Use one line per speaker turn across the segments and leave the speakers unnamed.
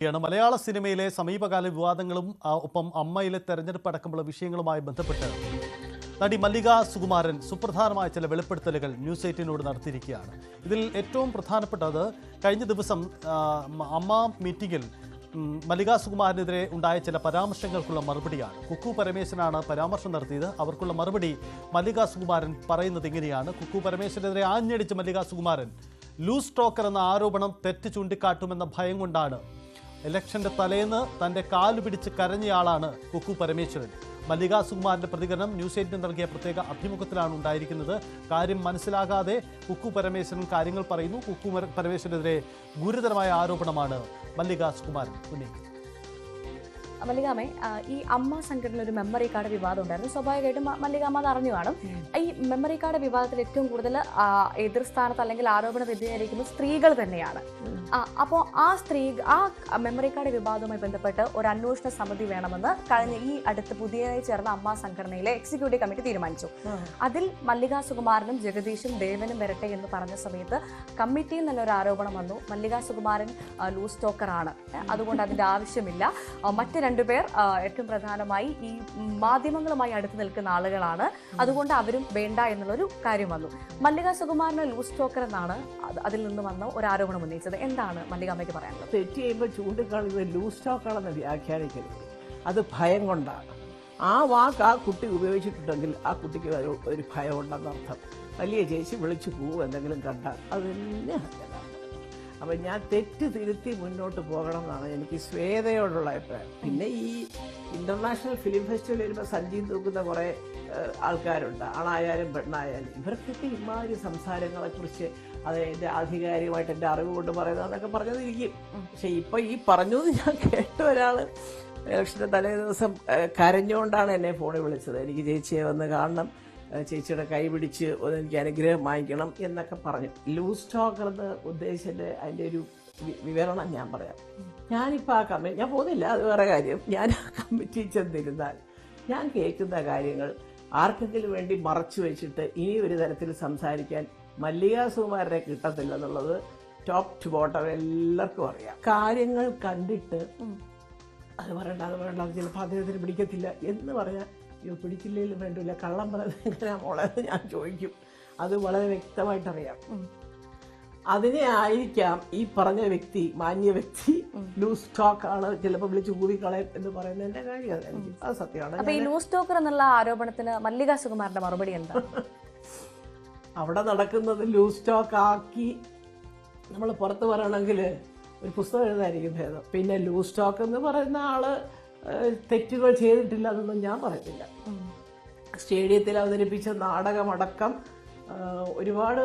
മലയാള സിനിമയിലെ സമീപകാല വിവാദങ്ങളും ഒപ്പം അമ്മയിലെ തെരഞ്ഞെടുപ്പ് അടക്കമുള്ള വിഷയങ്ങളുമായി ബന്ധപ്പെട്ട് നടി മല്ലിക സുകുമാരൻ സുപ്രധാനമായ ചില വെളിപ്പെടുത്തലുകൾ ന്യൂസ് 18നോട് നടത്തിയിരിക്കുകയാണ്. ഇതിൽ ഏറ്റവും പ്രധാനപ്പെട്ടത് കഴിഞ്ഞ ദിവസം അമ്മ മീറ്റിംഗിൽ മല്ലിക സുകുമാരനെതിരെ ഉണ്ടായ ചില പരാമർശങ്ങൾക്കുള്ള മറുപടിയാണ്. കുക്കു പരമേശ്വരനാണ് പരാമർശം നടത്തിയത്. അവർക്കുള്ള മറുപടി മല്ലിക സുകുമാരൻ പറയുന്നത് ഇങ്ങനെയാണ്. കുക്കു പരമേശ്വരനെതിരെ ആഞ്ഞടിച്ച മല്ലിക സുകുമാരൻ ലൂസ് ടോക്കർ എന്ന ആരോപണം തെറ്റ് ചൂണ്ടിക്കാട്ടുമെന്ന ഭയം കൊണ്ടാണ് ഇലക്ഷന്റെ തലേന്ന് തന്റെ കാലു പിടിച്ച് കരഞ്ഞയാളാണ് കുക്കു പരമേശ്വരൻ. മല്ലിക സുകുമാരന്റെ പ്രതികരണം ന്യൂസ് 18 നൽകിയ പ്രത്യേക അഭിമുഖത്തിലാണ് ഉണ്ടായിരിക്കുന്നത്. കാര്യം മനസ്സിലാകാതെ കുക്കു പരമേശ്വരൻ കാര്യങ്ങൾ പറയുന്നു. കുക്കു പരമേശ്വരനെതിരെ ഗുരുതരമായ ആരോപണമാണ് മല്ലിക സുകുമാരൻ ഉന്നയിക്കുന്നത്.
മല്ലികാമ്മ, ഈ അമ്മ സംഘടന ഒരു മെമ്മറി കാർഡ് വിവാദം ഉണ്ടായിരുന്നു. സ്വാഭാവികമായിട്ടും മല്ലികാമ്മ അത് അറിഞ്ഞു കാണും. ഈ മെമ്മറി കാർഡ് വിവാദത്തിൽ ഏറ്റവും കൂടുതൽ എതിർ സ്ഥാനത്ത് അല്ലെങ്കിൽ ആരോപണ വിധേയരായിരിക്കുന്നത് സ്ത്രീകൾ തന്നെയാണ്. അപ്പോൾ ആ മെമ്മറി കാർഡ് വിവാദവുമായി ബന്ധപ്പെട്ട് ഒരു അന്വേഷണ സമിതി വേണമെന്ന് കഴിഞ്ഞ ഈ അടുത്ത് പുതിയതായി ചേർന്ന അമ്മ സംഘടനയിലെ എക്സിക്യൂട്ടീവ് കമ്മിറ്റി തീരുമാനിച്ചു. അതിൽ മല്ലിക സുകുമാരനും ജഗദീഷും ദേവനും വരട്ടെ എന്ന് പറഞ്ഞ സമയത്ത് കമ്മിറ്റിയിൽ നല്ലൊരു ആരോപണം വന്നു. മല്ലിക സുകുമാരൻ ലൂസ് ടോക്കറാണ്, അതുകൊണ്ട് അതിന്റെ ആവശ്യമില്ല. മറ്റ് രണ്ടുപേർ ഏറ്റവും പ്രധാനമായി ഈ മാധ്യമങ്ങളുമായി അടുത്ത് നിൽക്കുന്ന ആളുകളാണ്, അതുകൊണ്ട് അവരും വേണ്ട എന്നുള്ളൊരു കാര്യം വന്നു. മല്ലിക സുകുമാരന് ലൂസ് ടോക്കർ എന്നാണ് അതിൽ നിന്ന് വന്ന ഒരു ആരോപണം ഉന്നയിച്ചത്. എന്താണ് മല്ലികാമ്മയ്ക്ക് പറയാനുള്ളത്?
തെറ്റ് ചെയ്യുമ്പോൾ ചൂണ്ടിക്കാണിക്കുന്നത് ലൂസ് ടോക്കാണെന്ന് വ്യാഖ്യാനിക്കരുത്. അത് ഭയം കൊണ്ടാണ്. ആ വാക്ക് ആ കുട്ടി ഉപയോഗിച്ചിട്ടുണ്ടെങ്കിൽ ആ കുട്ടിക്ക് ഒരു ഭയം ഉണ്ടെന്നർത്ഥം. വലിയ ചേച്ചി വിളിച്ചു പോവും എന്തെങ്കിലും കണ്ടാൽ അത് തന്നെ അപ്പം ഞാൻ തെറ്റ് തിരുത്തി മുന്നോട്ട് പോകണം എന്നാണ് എനിക്ക് ശ്വേതയോടുള്ള അഭിപ്രായം. പിന്നെ ഈ ഇന്റർനാഷണൽ ഫിലിം ഫെസ്റ്റിവൽ വരുമ്പോൾ സഞ്ജീവ് തൂക്കുന്ന കുറേ ആൾക്കാരുണ്ട്, ആണായാലും പെണ്ണായാലും. ഇവർക്കൊക്കെ ഇമാതിരി സംസാരങ്ങളെക്കുറിച്ച് അതിൻ്റെ ആധികാരികമായിട്ട് എൻ്റെ അറിവ് കൊണ്ട് പറയുന്നതെന്നൊക്കെ പറഞ്ഞതിരിക്കും. പക്ഷെ ഇപ്പം ഈ പറഞ്ഞത് ഞാൻ കേട്ട ഒരാൾ ഇലക്ഷൻ്റെ തലേ ദിവസം കരഞ്ഞുകൊണ്ടാണ് എന്നെ ഫോണിൽ വിളിച്ചത്. എനിക്ക് ചേച്ചിയെ വന്ന് കാണണം, ചേച്ചിയുടെ കൈ പിടിച്ച് എനിക്ക് അനുഗ്രഹം വാങ്ങിക്കണം എന്നൊക്കെ പറഞ്ഞു. ലൂസ് ടോക്കർ എന്ന് ഉദ്ദേശിച്ചിട്ട് അതിൻ്റെ ഒരു വിവരണം ഞാൻ പറയാം. ഞാനിപ്പോൾ ആ കമ്മിറ്റി ഞാൻ പോകുന്നില്ല, അത് വേറെ കാര്യം. ഞാൻ ആ കമ്മിറ്റി ചെന്നിരുന്നാൽ ഞാൻ കേൾക്കുന്ന കാര്യങ്ങൾ ആർക്കെങ്കിലും വേണ്ടി മറച്ചു വെച്ചിട്ട് ഇനി ഒരു തരത്തിൽ സംസാരിക്കാൻ മല്ലിക സുകുമാരനെ കിട്ടത്തില്ലെന്നുള്ളത് ടോപ്പ് ടു ബോട്ടം എല്ലാവർക്കും അറിയാം. കാര്യങ്ങൾ കണ്ടിട്ട് അത് പറയണ്ട അത് ചിലപ്പോൾ അദ്ദേഹത്തിന് പിടിക്കത്തില്ല എന്ന് പറഞ്ഞാൽ പിടിക്കില്ലെങ്കിലും വേണ്ടില്ല, കള്ളം പറയുന്നത് എങ്ങനെയാ മോളെ ഞാൻ ചോദിക്കും. അത് വളരെ വ്യക്തമായിട്ടറിയാം. അതിനെ ആയിരിക്കാം ഈ പറഞ്ഞ വ്യക്തി, മാന്യ വ്യക്തി ലൂസ് ടോക്ക് ആണ്, ചിലപ്പോൾ വിളിച്ച് കൂടിക്കളയും എന്ന് പറയുന്നതിന്റെ കാര്യം എനിക്ക് അത് സത്യമാണ്.
അപ്പൊ ഈ ലൂസ് ടോക്കർ എന്നുള്ള ആരോപണത്തിന് മല്ലിക സുകുമാരന്റെ മറുപടി എന്താ?
അവിടെ നടക്കുന്നത് ലൂസ് ടോക്ക് ആക്കി നമ്മൾ പുറത്ത് പറയണമെങ്കിൽ ഒരു പുസ്തകം എഴുതായിരിക്കും ഭേദം. പിന്നെ ലൂസ് ടോക്ക് എന്ന് പറയുന്ന ആള് തെറ്റുകൾ ചെയ്തിട്ടില്ല എന്നൊന്നും ഞാൻ പറയത്തില്ല. സ്റ്റേഡിയത്തിൽ അവതരിപ്പിച്ച നാടകമടക്കം ഒരുപാട്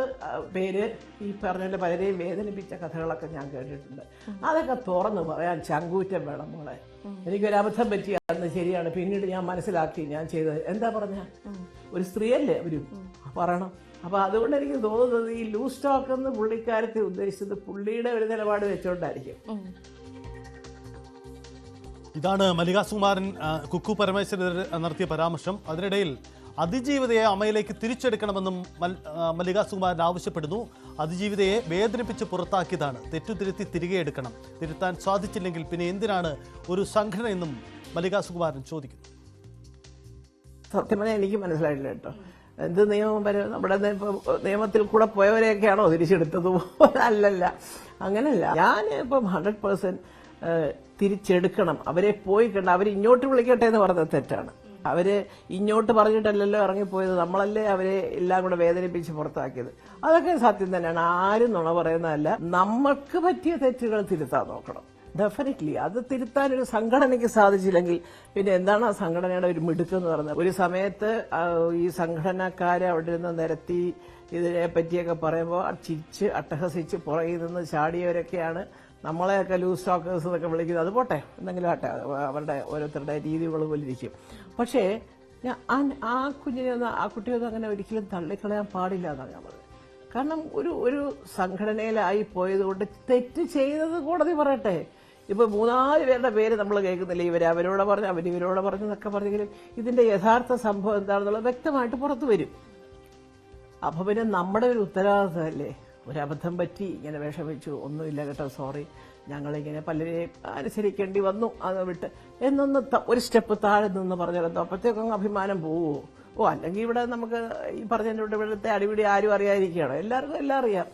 പേര് ഈ പറഞ്ഞ പലരെയും വേദനിപ്പിച്ച കഥകളൊക്കെ ഞാൻ കേട്ടിട്ടുണ്ട്. അതൊക്കെ തുറന്ന് പറയാൻ ചങ്കൂറ്റം വേണം മോളെ. എനിക്കൊരു അബദ്ധം പറ്റിയാന്ന് ശരിയാണ്, പിന്നീട് ഞാൻ മനസ്സിലാക്കി ഞാൻ ചെയ്തത് എന്താ പറഞ്ഞ ഒരു സ്ത്രീയല്ലേ അവരും പറയണം. അപ്പൊ അതുകൊണ്ട് എനിക്ക് തോന്നുന്നത് ഈ ലൂസ് ടോക്ക് എന്ന് പുള്ളിക്കാരത്തെ ഉദ്ദേശിച്ചത് പുള്ളിയുടെ ഒരു നിലപാട് വെച്ചുകൊണ്ടായിരിക്കും.
ഇതാണ് മല്ലിക സുകുമാരൻ കുക്കു പരമേശ്വരനെതിരെ നടത്തിയ പരാമർശം. അതിനിടയിൽ അതിജീവിതയെ അമ്മയിലേക്ക് തിരിച്ചെടുക്കണമെന്നും മല്ലിക സുകുമാരൻ ആവശ്യപ്പെടുന്നു. അതിജീവിതയെ വേദനിപ്പിച്ച് പുറത്താക്കിയതാണ്, തെറ്റുതിരുത്തി തിരികെ എടുക്കണം. തിരുത്താൻ സാധിച്ചില്ലെങ്കിൽ പിന്നെ എന്തിനാണ് ഒരു സംഘടന എന്നും മല്ലിക സുകുമാരൻ ചോദിക്കുന്നു.
സത്യം പറഞ്ഞാൽ എനിക്ക് മനസ്സിലായില്ല കേട്ടോ. എന്ത് നിയമം വരെ നമ്മുടെ നിയമത്തിൽ കൂടെ പോയവരെയൊക്കെയാണോ തിരിച്ചെടുത്തത്? അല്ലല്ല, അങ്ങനല്ല. ഞാൻ ഇപ്പം 100% തിരിച്ചെടുക്കണം, അവരെ പോയി കണ്ട അവർ ഇങ്ങോട്ട് വിളിക്കട്ടെ എന്ന് പറഞ്ഞത് തെറ്റാണ്. അവര് ഇങ്ങോട്ട് പറഞ്ഞിട്ടല്ലല്ലോ ഇറങ്ങിപ്പോയത്, നമ്മളല്ലേ അവരെ എല്ലാം കൂടെ വേദനിപ്പിച്ച് പുറത്താക്കിയത്. അതൊക്കെ സത്യം തന്നെയാണ്, ആരും നുണ പറയുന്നതല്ല. നമ്മൾക്ക് പറ്റിയ തെറ്റുകൾ തിരുത്താൻ നോക്കണം. ഡെഫിനറ്റ്ലി അത് തിരുത്താൻ ഒരു സംഘടനയ്ക്ക് സാധിച്ചില്ലെങ്കിൽ പിന്നെ എന്താണ് ആ സംഘടനയുടെ ഒരു മിടുക്കെന്ന് പറഞ്ഞത്? ഒരു സമയത്ത് ഈ സംഘടനക്കാരെ അവിടെ നിന്ന് നിരത്തി ഇതിനെ പറ്റിയൊക്കെ പറയുമ്പോൾ ചിരിച്ച് അട്ടഹസിച്ച് പുറകിൽ നിന്ന് ചാടിയവരൊക്കെയാണ് നമ്മളെയൊക്കെ ലൂസ് ടോക്കേഴ്സ് എന്നൊക്കെ വിളിക്കുന്നത്. അത് പോട്ടെ, എന്തെങ്കിലും ആട്ടെ, അവരുടെ ഓരോരുത്തരുടെ രീതികൾ പോലിരിക്കും. പക്ഷേ ആ കുഞ്ഞിനെയൊന്നും ആ കുട്ടിയൊന്നും അങ്ങനെ ഒരിക്കലും തള്ളിക്കളയാൻ പാടില്ല എന്നാണ് ഞാൻ പറഞ്ഞത്. കാരണം ഒരു സംഘടനയിലായി പോയത് കൊണ്ട് തെറ്റ് ചെയ്തത് കോടതി പറയട്ടെ. ഇപ്പൊ 3-4 പേരുടെ പേര് നമ്മൾ കേൾക്കുന്നില്ല, അവരോട് പറഞ്ഞു അവരിവരോട് പറഞ്ഞു എന്നൊക്കെ പറഞ്ഞെങ്കിലും ഇതിന്റെ യഥാർത്ഥ സംഭവം എന്താണെന്നുള്ളത് വ്യക്തമായിട്ട് പുറത്തു വരും. അപ്പൊ പിന്നെ നമ്മുടെ ഒരു ഉത്തരവാദിത്തമല്ലേ, ഒരബദ്ധം പറ്റി ഇങ്ങനെ വിഷമിച്ചു, ഒന്നുമില്ല കേട്ടോ, സോറി, ഞങ്ങളിങ്ങനെ പലരെയും അനുസരിക്കേണ്ടി വന്നു, അത് വിട്ട് എന്നൊന്ന് ഒരു സ്റ്റെപ്പ് താഴെ നിന്ന് പറഞ്ഞാൽ അപ്പോഴത്തേക്കും അഭിമാനം പോവുമോ? അല്ലെങ്കിൽ ഇവിടെ നമുക്ക് ഈ പറഞ്ഞതിൻ്റെ ഇവിടുത്തെ അടിപിടി ആരും അറിയാതിരിക്കുകയാണോ? എല്ലാവർക്കും എല്ലാം അറിയാം.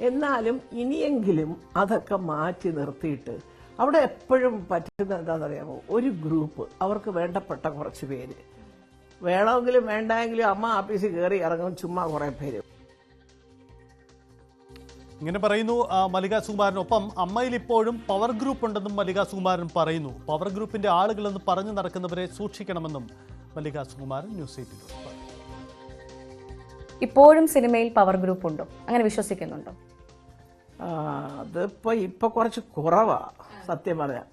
എന്നാലും ഇനിയെങ്കിലും അതൊക്കെ മാറ്റി നിർത്തിയിട്ട് അവിടെ എപ്പോഴും പറ്റുന്നത് എന്താണെന്നറിയാമോ? ഒരു ഗ്രൂപ്പ്, അവർക്ക് വേണ്ടപ്പെട്ട കുറച്ച് പേര്, വേണമെങ്കിലും വേണ്ടെങ്കിലും അമ്മ ആഫീസിൽ കയറി ഇറങ്ങും ചുമ്മാ കുറേ പേര്.
ഇങ്ങനെ പറയുന്നു മല്ലിക സുകുമാരനൊപ്പം. അമ്മയിൽ ഇപ്പോഴും പവർ ഗ്രൂപ്പ് ഉണ്ടെന്നും മല്ലിക സുകുമാരൻ പറയുന്നു. പവർ ഗ്രൂപ്പിന്റെ ആളുകളെന്ന് പറഞ്ഞു നടക്കുന്നവരെ സൂക്ഷിക്കണമെന്നും മല്ലിക സുകുമാരൻ ന്യൂസ് 8 പറഞ്ഞു.
ഇപ്പോഴും സിനിമയിൽ പവർ ഗ്രൂപ്പ് ഉണ്ടോ? അങ്ങനെ വിശ്വസിക്കുന്നുണ്ടോ?
ഇപ്പൊ കുറച്ച് കുറവാ സത്യം പറഞ്ഞാൽ.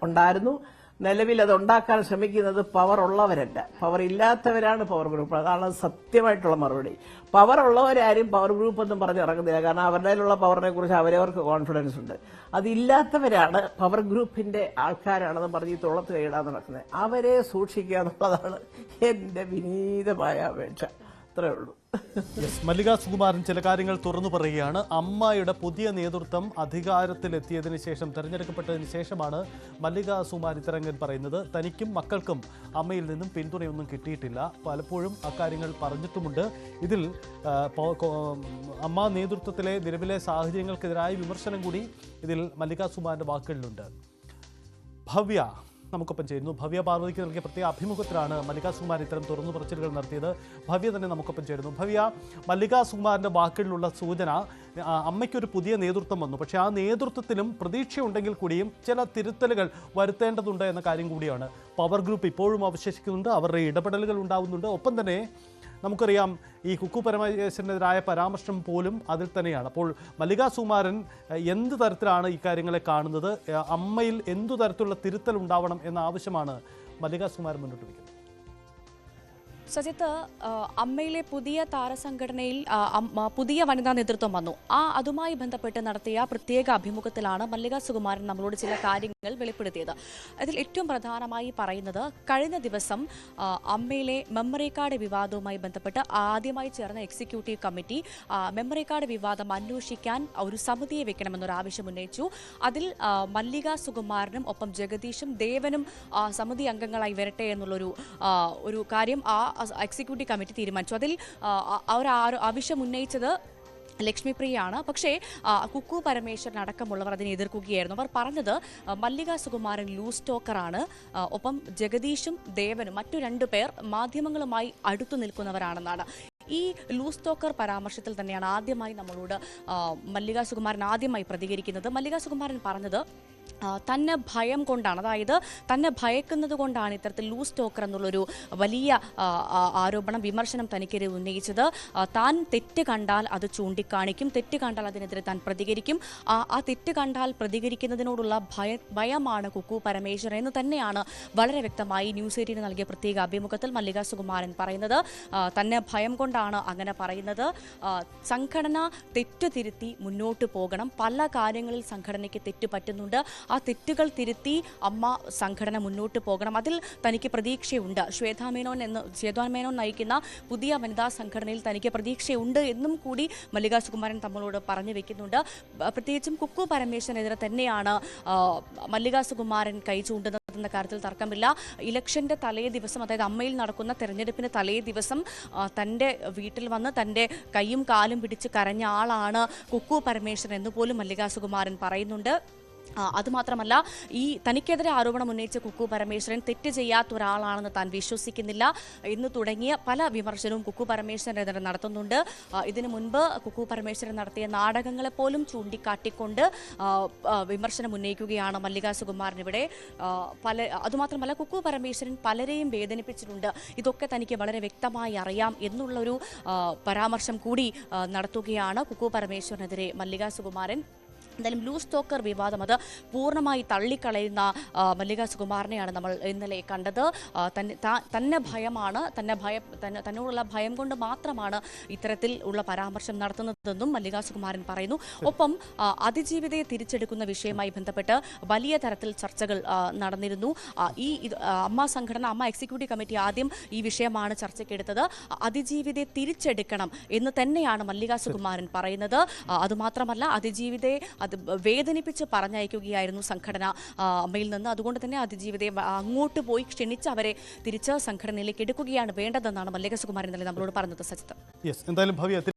ഉണ്ടായിരുന്നു. നിലവിൽ അത് ഉണ്ടാക്കാൻ ശ്രമിക്കുന്നത് പവർ ഉള്ളവരല്ല, പവർ ഇല്ലാത്തവരാണ് പവർ ഗ്രൂപ്പ്. അതാണ് സത്യമായിട്ടുള്ള മറുപടി. പവർ ഉള്ളവരാരും പവർ ഗ്രൂപ്പ് ഒന്നും പറഞ്ഞ് ഇറങ്ങുന്നില്ല. കാരണം അവരുടെയിലുള്ള പവറിനെ കുറിച്ച് അവരവർക്ക് കോൺഫിഡൻസ് ഉണ്ട്. അതില്ലാത്തവരാണ് പവർ ഗ്രൂപ്പിന്റെ ആൾക്കാരാണെന്ന് പറഞ്ഞ് തുളത്ത് കൈയിടാൻ നടക്കുന്നത്. അവരെ സൂക്ഷിക്കുക എന്നുള്ളതാണ് എന്റെ വിനീതമായ അപേക്ഷ. അത്രേ ഉള്ളൂ.
മല്ലിക സുകുമാരൻ ചില കാര്യങ്ങൾ തുറന്നു പറയുകയാണ്. അമ്മയുടെ പുതിയ നേതൃത്വം അധികാരത്തിലെത്തിയതിന് ശേഷം, തെരഞ്ഞെടുക്കപ്പെട്ടതിന് ശേഷമാണ് മല്ലിക സുകുമാരൻ ഇത്തരങ്ങൾ പറയുന്നത്. തനിക്കും മക്കൾക്കും അമ്മയിൽ നിന്നും പിന്തുണയൊന്നും കിട്ടിയിട്ടില്ല. പലപ്പോഴും അക്കാര്യങ്ങൾ പറഞ്ഞിട്ടുമുണ്ട്. ഇതിൽ അമ്മ നേതൃത്വത്തിലെ നിലവിലെ സാഹചര്യങ്ങൾക്കെതിരായ വിമർശനം കൂടി ഇതിൽ മല്ലിക സുകുമാരൻ്റെ വാക്കുകളിലുണ്ട്. ഭവ്യ നമുക്കൊപ്പം ചേരുന്നു. ഭവ്യ പാർവതിക്ക് നൽകിയ പ്രത്യേക അഭിമുഖത്തിലാണ് മല്ലിക സുകുമാരൻ ഇത്തരം തുറന്നു പറച്ചിലുകൾ നടത്തിയത്. ഭവ്യ തന്നെ നമുക്കൊപ്പം ചേരുന്നു. ഭവ്യ, മല്ലിക സുകുമാരൻ്റെ വാക്കുകളിലുള്ള സൂചന അമ്മയ്ക്കൊരു പുതിയ നേതൃത്വം വന്നു, പക്ഷേ ആ നേതൃത്വത്തിലും പ്രതീക്ഷയുണ്ടെങ്കിൽ കൂടിയും ചില തിരുത്തലുകൾ വരുത്തേണ്ടതുണ്ട് എന്ന കാര്യം കൂടിയാണ്. പവർ ഗ്രൂപ്പ് ഇപ്പോഴും അവശേഷിക്കുന്നുണ്ട്, അവരുടെ ഇടപെടലുകൾ ഉണ്ടാവുന്നുണ്ട്. ഒപ്പം തന്നെ നമുക്കറിയാം ഈ കുക്കു പരമേശ്വരനെതിരായ പരാമർശം പോലും അതിൽ തന്നെയാണ്. അപ്പോൾ മല്ലിക സുകുമാരൻ എന്ത് തരത്തിലാണ് ഈ കാര്യങ്ങളെ കാണുന്നത്? അമ്മയിൽ എന്തു തരത്തിലുള്ള തിരുത്തൽ ഉണ്ടാവണം എന്ന ആവശ്യമാണ് മല്ലിക സുകുമാരൻ മുന്നോട്ട് വയ്ക്കുന്നത്.
സജിത്ത്, അമ്മയിലെ പുതിയ താരസംഘടനയിൽ പുതിയ വനിതാ നേതൃത്വം വന്നു. അതുമായി ബന്ധപ്പെട്ട് നടത്തിയ പ്രത്യേക അഭിമുഖത്തിലാണ് മല്ലിക സുകുമാരൻ നമ്മളോട് ചില കാര്യങ്ങൾ വെളിപ്പെടുത്തിയത്. അതിൽ ഏറ്റവും പ്രധാനമായി പറയുന്നത്, കഴിഞ്ഞ ദിവസം അമ്മയിലെ മെമ്മറി കാർഡ് വിവാദവുമായി ബന്ധപ്പെട്ട് ആദ്യമായി ചേർന്ന എക്സിക്യൂട്ടീവ് കമ്മിറ്റി മെമ്മറി കാർഡ് വിവാദം അന്വേഷിക്കാൻ ഒരു സമിതിയെ വെക്കണമെന്നൊരു ആവശ്യം ഉന്നയിച്ചു. അതിൽ മല്ലിക സുകുമാരനും ഒപ്പം ജഗദീഷും ദേവനും സമിതി അംഗങ്ങളായി വരട്ടെ എന്നുള്ളൊരു കാര്യം എക്സിക്യൂട്ടീവ് കമ്മിറ്റി തീരുമാനിച്ചു. അതിൽ അവർ ആവശ്യം ഉന്നയിച്ചത് ലക്ഷ്മിപ്രിയയാണ്. പക്ഷേ കുക്കു പരമേശ്വരൻ അടക്കമുള്ളവർ അതിനെ എതിർക്കുകയായിരുന്നു. അവർ പറഞ്ഞത് മല്ലിക സുകുമാരൻ ലൂസ് ടോക്കറാണ്, ഒപ്പം ജഗദീഷും ദേവനും മറ്റു 2 പേർ മാധ്യമങ്ങളുമായി അടുത്തു നിൽക്കുന്നവരാണെന്നാണ്. ഈ ലൂസ് ടോക്കർ പരാമർശത്തിൽ തന്നെയാണ് ആദ്യമായി നമ്മളോട് മല്ലിക സുകുമാരൻ പ്രതികരിക്കുന്നത്. മല്ലിക സുകുമാരൻ പറഞ്ഞത് തന്നെ ഭയം കൊണ്ടാണ്, അതായത് തന്നെ ഭയക്കുന്നത് കൊണ്ടാണ് ഇത്തരത്തിൽ ലൂസ് ടോക്കർ എന്നുള്ളൊരു വലിയ ആരോപണം, വിമർശനം തനിക്കെതിരെ ഉന്നയിച്ചത്. താൻ തെറ്റ് കണ്ടാൽ അത് ചൂണ്ടിക്കാണിക്കും, തെറ്റ് കണ്ടാൽ അതിനെതിരെ താൻ പ്രതികരിക്കും. ആ തെറ്റ് കണ്ടാൽ പ്രതികരിക്കുന്നതിനോടുള്ള ഭയമാണ് കുക്കു പരമേശ്വരൻ എന്ന് തന്നെയാണ് വളരെ വ്യക്തമായി ന്യൂസ് 8 നൽകിയ പ്രത്യേക അഭിമുഖത്തിൽ മല്ലിക സുകുമാരൻ പറയുന്നത്. തന്നെ ഭയം കൊണ്ടാണ് അങ്ങനെ പറയുന്നത്. സംഘടന തെറ്റ് തിരുത്തി മുന്നോട്ട് പോകണം. പല കാര്യങ്ങളിൽ സംഘടനയ്ക്ക് തെറ്റ് പറ്റുന്നുണ്ട്. ആ തെറ്റുകൾ തിരുത്തി അമ്മ സംഘടന മുന്നോട്ട് പോകണം. അതിൽ തനിക്ക് പ്രതീക്ഷയുണ്ട്. ശ്വേതാ മേനോൻ നയിക്കുന്ന പുതിയ വനിതാ സംഘടനയിൽ തനിക്ക് പ്രതീക്ഷയുണ്ട് എന്നും കൂടി മല്ലിക സുകുമാരൻ നമ്മളോട് പറഞ്ഞു വെക്കുന്നുണ്ട്. പ്രത്യേകിച്ചും കുക്കു പരമേശ്വരനെതിരെ തന്നെയാണ് മല്ലിക സുകുമാരൻ കൈ ചൂണ്ടുന്നത് എന്ന കാര്യത്തിൽ തർക്കമില്ല. ഇലക്ഷന്റെ തലേ ദിവസം, അതായത് അമ്മയിൽ നടക്കുന്ന തെരഞ്ഞെടുപ്പിന് തലേ ദിവസം തൻ്റെ വീട്ടിൽ വന്ന് തൻ്റെ കൈയും കാലും പിടിച്ച് കരഞ്ഞ ആളാണ് കുക്കു പരമേശ്വരൻ എന്ന് പോലും മല്ലിക സുകുമാരൻ പറയുന്നുണ്ട്. അതുമാത്രമല്ല, ഈ തനിക്കെതിരെ ആരോപണം ഉന്നയിച്ച കുക്കു പരമേശ്വരൻ തെറ്റ് ചെയ്യാത്ത ഒരാളാണെന്ന് താൻ വിശ്വസിക്കുന്നില്ല എന്ന് തുടങ്ങിയ പല വിമർശനവും കുക്കു പരമേശ്വരനെതിരെ നടത്തുന്നുണ്ട്. ഇതിനു മുൻപ് കുക്കു പരമേശ്വരൻ നടത്തിയ നാടകങ്ങളെപ്പോലും ചൂണ്ടിക്കാട്ടിക്കൊണ്ട് വിമർശനം ഉന്നയിക്കുകയാണ് മല്ലിക സുകുമാരൻ ഇവിടെ. അതുമാത്രമല്ല, കുക്കു പരമേശ്വരൻ പലരെയും വേദനിപ്പിച്ചിട്ടുണ്ട്, ഇതൊക്കെ തനിക്ക് വളരെ വ്യക്തമായി അറിയാം എന്നുള്ളൊരു പരാമർശം കൂടി നടത്തുകയാണ് കുക്കു പരമേശ്വരനെതിരെ മല്ലിക സുകുമാരൻ. എന്തായാലും ലൂസ് ടോക്കർ വിവാദം അത് പൂർണ്ണമായി തള്ളിക്കളയുന്ന മല്ലിക സുകുമാരനെയാണ് നമ്മൾ ഇന്നലെ കണ്ടത്. തന്നെ ഭയമാണ്, തന്നോടുള്ള ഭയം കൊണ്ട് മാത്രമാണ് ഇത്തരത്തിൽ ഉള്ള പരാമർശം നടത്തുന്നതെന്നും മല്ലിക സുകുമാരൻ പറയുന്നു. ഒപ്പം അതിജീവിതയെ തിരിച്ചെടുക്കുന്ന വിഷയവുമായി ബന്ധപ്പെട്ട് വലിയ തരത്തിൽ ചർച്ചകൾ നടന്നിരുന്നു. അമ്മ എക്സിക്യൂട്ടീവ് കമ്മിറ്റി ആദ്യം ഈ വിഷയമാണ് ചർച്ചയ്ക്കെടുത്തത്. അതിജീവിതയെ തിരിച്ചെടുക്കണം എന്ന് തന്നെയാണ് മല്ലിക സുകുമാരൻ പറയുന്നത്. അതുമാത്രമല്ല, അതിജീവിതയെ
അത് വേദനിപ്പിച്ച് പറഞ്ഞയക്കുകയായിരുന്നു സംഘടന അമ്മയിൽ നിന്ന്. അതുകൊണ്ട് തന്നെ അതിജീവിതയെ അങ്ങോട്ട് പോയി ക്ഷണിച്ച് അവരെ തിരിച്ച് സംഘടനയിലേക്ക് എടുക്കുകയാണ് വേണ്ടതെന്നാണ് മല്ലിക സുകുമാരൻ ഇന്നലെ നമ്മളോട് പറഞ്ഞത്. സജിത്ത്,
എന്തായാലും ഭവ്യ